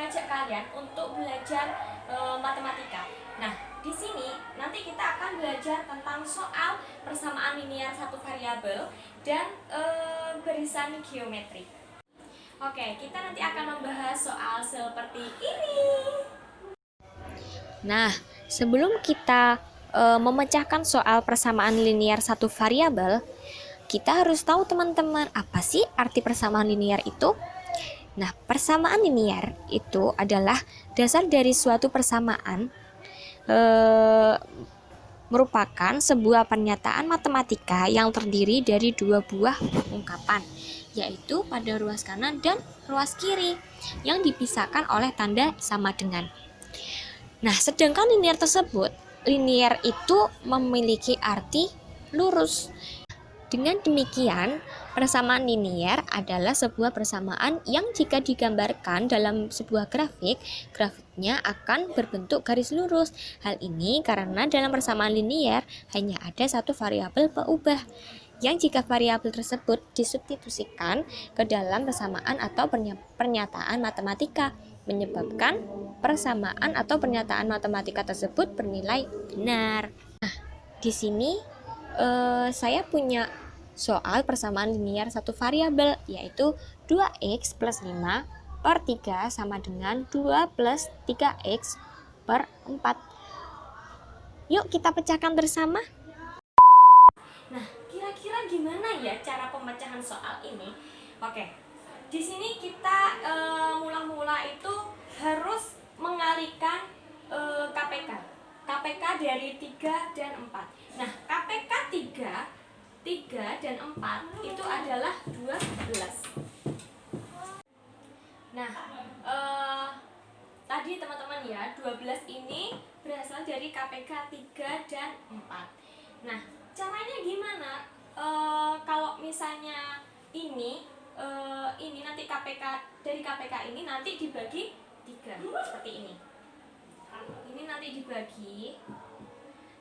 mengajak kalian untuk belajar matematika. Nah, di sini nanti kita akan belajar tentang soal persamaan linear satu variabel dan barisan geometri. Oke, kita nanti akan membahas soal seperti ini. Nah, sebelum kita memecahkan soal persamaan linear satu variabel, kita harus tahu teman-teman apa sih arti persamaan linear itu? Nah, persamaan linear itu adalah dasar dari suatu persamaan merupakan sebuah pernyataan matematika yang terdiri dari dua buah ungkapan, yaitu pada ruas kanan dan ruas kiri, yang dipisahkan oleh tanda sama dengan. Nah, sedangkan linear itu memiliki arti lurus. Dengan demikian, persamaan linear adalah sebuah persamaan yang jika digambarkan dalam sebuah grafiknya akan berbentuk garis lurus. Hal ini karena dalam persamaan linear hanya ada satu variabel peubah, yang jika variabel tersebut disubstitusikan ke dalam persamaan atau pernyataan matematika, menyebabkan persamaan atau pernyataan matematika tersebut bernilai benar. Nah, di sini saya punya soal persamaan linear satu variabel, yaitu 2x plus 5 per 3 sama dengan 2 plus 3x per 4. Yuk kita pecahkan bersama. Nah, kira-kira gimana ya cara pemecahan soal ini? Oke, di sini kita mula-mula itu harus mengalihkan KPK. KPK dari 3 dan 4. Nah, KPK 3 dan 4 itu adalah 12. Nah, tadi teman-teman ya, 12 ini berasal dari KPK 3 dan 4. Nah, caranya gimana? Kalau misalnya ini nanti dari KPK ini nanti dibagi 3 seperti ini. Ini nanti dibagi,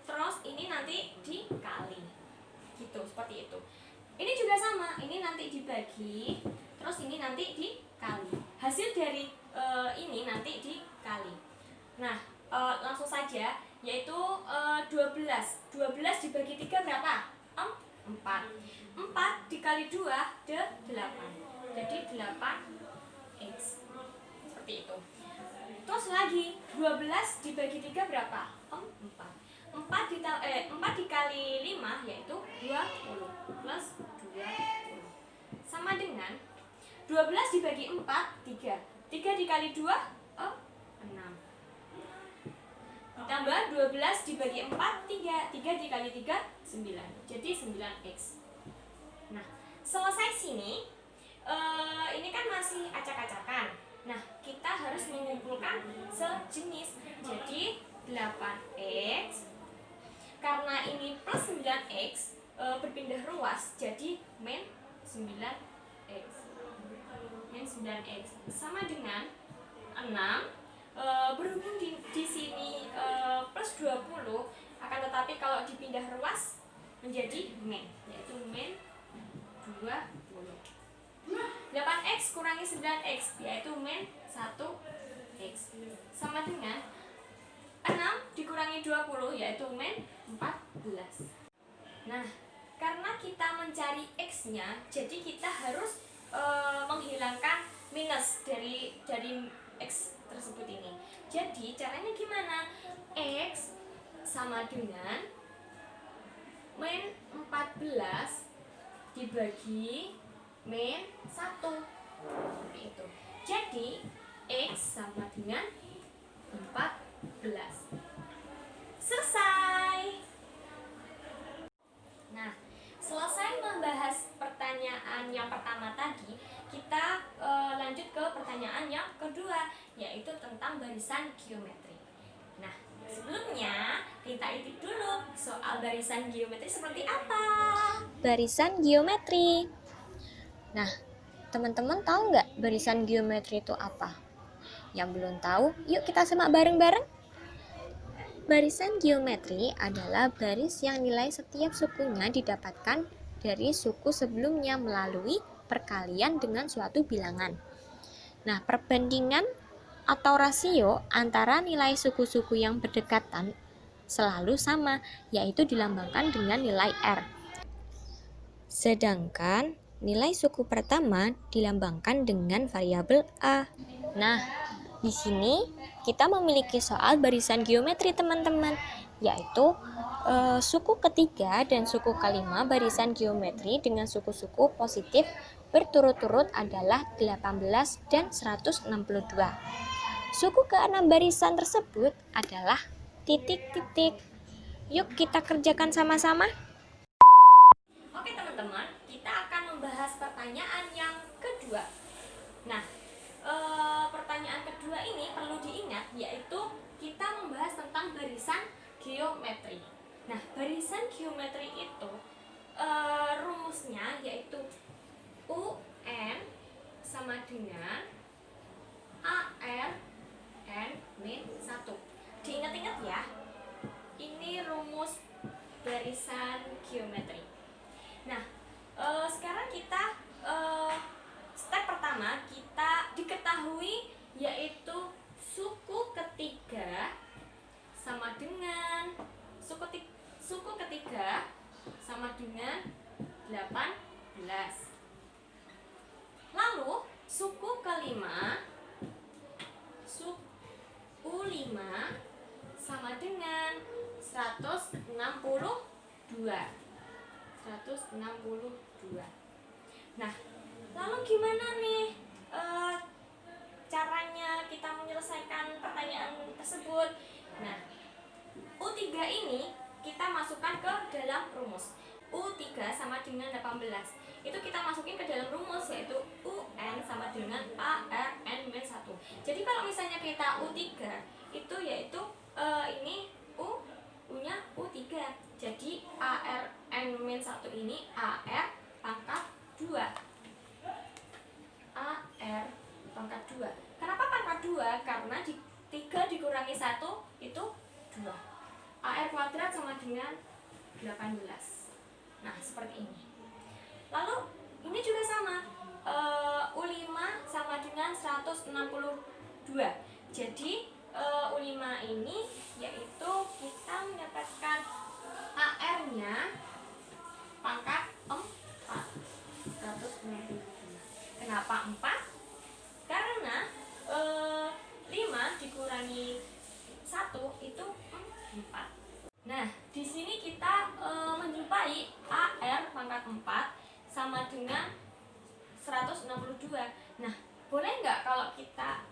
terus ini nanti dikali, gitu, seperti itu. Ini juga sama, ini nanti dibagi, terus ini nanti dikali. Hasil dari ini nanti dikali. Nah, langsung saja, yaitu 12 dibagi 3 berapa? 4 dikali 2 8. Jadi 8x, seperti itu. Terus lagi 12 dibagi 3 berapa? 4 dikali 5 yaitu 20 plus 20 sama dengan 12 dibagi 4 3 dikali 2 6 ditambah 12 dibagi 4 3 dikali 3 9, jadi 9x. Nah, selesai sini ini kan masih acak-acakan. Nah, kita harus mengumpulkan sejenis. Jadi 8x, karena ini plus 9x berpindah ruas, jadi min 9x. Min 9x sama dengan 6. Berhubung di sini plus 20, akan tetapi kalau dipindah ruas menjadi min, yaitu min 20. 8x kurangi 9x yaitu min 1x sama dengan 6 dikurangi 20 yaitu min 14. Nah, karena kita mencari x-nya, jadi kita harus menghilangkan minus dari x tersebut ini. Jadi caranya gimana? X sama dengan min 14 dibagi min 1, seperti itu. Jadi x sama dengan 14. Selesai. Nah, selesai membahas pertanyaan yang pertama tadi, kita lanjut ke pertanyaan yang kedua, yaitu tentang barisan geometri. Nah, sebelumnya kita intip dulu soal barisan geometri seperti apa. Barisan geometri. Nah, teman-teman tahu nggak barisan geometri itu apa? Yang belum tahu, yuk kita simak bareng-bareng. Barisan geometri adalah baris yang nilai setiap sukunya didapatkan dari suku sebelumnya melalui perkalian dengan suatu bilangan. Nah, perbandingan atau rasio antara nilai suku-suku yang berdekatan selalu sama, yaitu dilambangkan dengan nilai R. Sedangkan nilai suku pertama dilambangkan dengan variabel A. Nah, di sini kita memiliki soal barisan geometri teman-teman, yaitu suku ketiga dan suku kelima barisan geometri dengan suku-suku positif berturut-turut adalah 18 dan 162. Suku keenam barisan tersebut adalah titik-titik. Yuk kita kerjakan sama-sama. Oke teman-teman, kita akan membahas pertanyaan yang kedua. Nah, pertanyaan kedua ini perlu diingat, yaitu kita membahas tentang barisan geometri. Nah, barisan geometri itu rumusnya yaitu UN sama dengan AR N min 1. Diingat-ingat ya, ini rumus barisan geometri. Nah, sekarang kita step pertama kita diketahui yaitu suku ketiga sama dengan suku ketiga sama dengan 18. Lalu suku kelima U5 sama dengan 162. Nah, lalu gimana nih caranya kita menyelesaikan pertanyaan tersebut? Nah, U3 ini kita masukkan ke dalam rumus. U3 sama dengan 18. Itu kita masukin ke dalam rumus, yaitu UN sama dengan ARN-1. Jadi kalau misalnya kita U3 itu yaitu ini U-nya U3. Jadi ARN-1 ini AR pangkat 2. AR pangkat 2. Kenapa pangkat 2? Karena 3 dikurangi 1 itu 2. AR kuadrat sama dengan 18. Nah, seperti ini. Lalu ini juga sama, U5 sama dengan 162. Jadi U5 ini yaitu kita mendapatkan AR-nya pangkat 4. 162. Kenapa 4? Karena 5 dikurangi 1 itu 4. Nah, di sini kita menjumpai AR pangkat 4 sama dengan 162. Nah, boleh nggak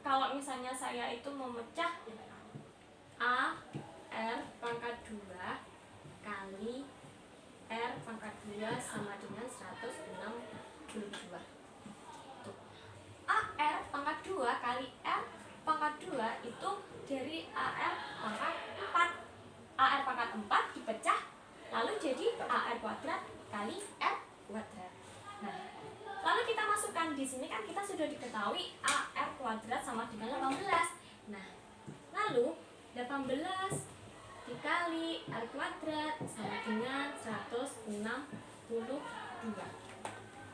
kalau misalnya saya itu memecah AR pangkat 2 kali R pangkat 2 sama dengan 162. Tuh. AR pangkat 2 kali R pangkat 2 itu dari AR pangkat 4. AR pangkat 4 dipecah lalu jadi AR kuadrat kali R kuadrat. Nah, lalu kita masukkan di sini kan kita sudah diketahui AR kuadrat sama dengan 18. Nah, lalu 18 dikali R kuadrat sama dengan 162.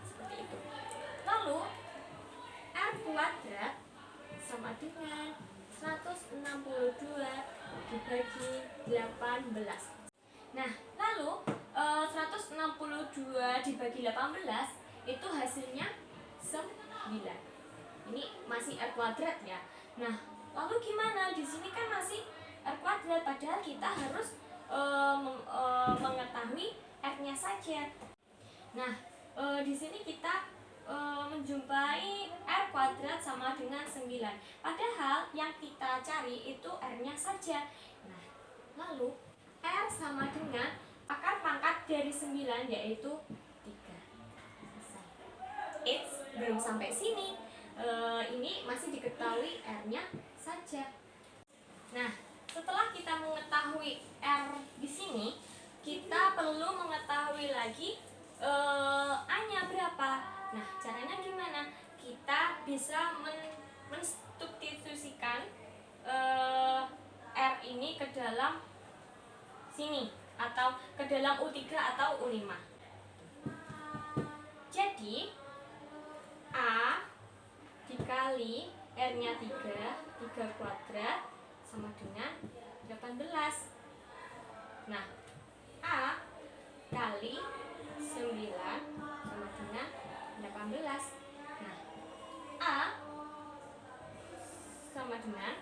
Seperti itu. Lalu R kuadrat sama dengan 162 dibagi 18. Nah, lalu 162 dibagi 18 itu hasilnya 9. Ini masih R kuadrat ya. Nah, lalu gimana? Di sini kan masih R kuadrat, padahal kita harus mengetahui R-nya saja. Nah, di sini kita menjumpai R kuadrat sama dengan 9. Padahal yang kita cari itu R-nya saja. Nah, lalu R sama dengan akar pangkat dari 9 yaitu 3. It's belum sampai sini. Ini masih diketahui R-nya saja. Nah, setelah kita mengetahui R di sini, kita perlu mengetahui lagi A-nya berapa. Nah, caranya gimana? Kita bisa mensubstitusikan R ini ke dalam sini atau ke dalam U3 atau U5. Jadi A dikali R-nya 3 kuadrat sama dengan 18. Nah, A kali 9 sama dengan 18. Nah, A sama dengan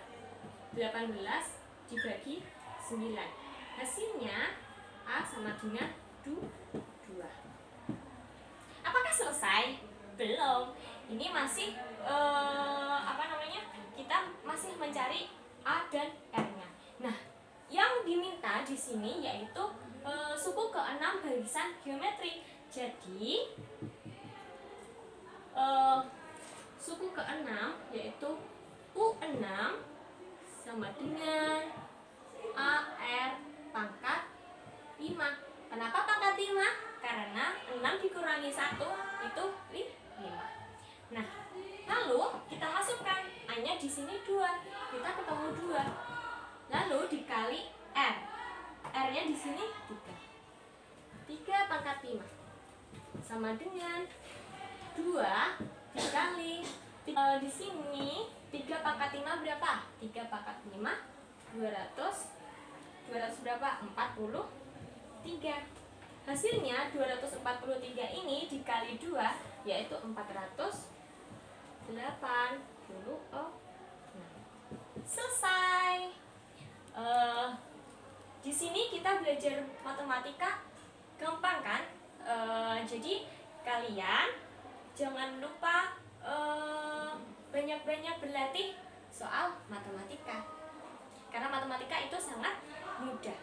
18 dibagi 9. Hasilnya A sama dengan 2. Apakah selesai? Belum. Ini masih kita masih mencari A dan R-nya. Nah, yang diminta di sini yaitu suku ke-6 barisan geometri. Jadi suku ke-6 yaitu U6 sama dengan AR pangkat 5. Kenapa pangkat 5? Karena 6 dikurangi 1 itu 5. Nah, lalu kita masukkan A-nya di sini 2. Kita ketemu 2. Lalu dikali R. R-nya di sini 3. 3 pangkat 5 sama dengan 2 dikali di sini 3 pangkat 5 berapa? 3 pangkat 5 200 berapa? 43. Hasilnya 243 ini dikali 2 yaitu 480. Selesai. Di sini kita belajar matematika gampang kan? Jadi kalian jangan lupa banyak-banyak berlatih soal matematika, karena matematika itu sangat mudah.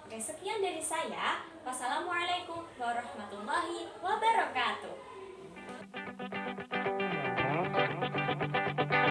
Oke, sekian dari saya. Wassalamualaikum warahmatullahi wabarakatuh.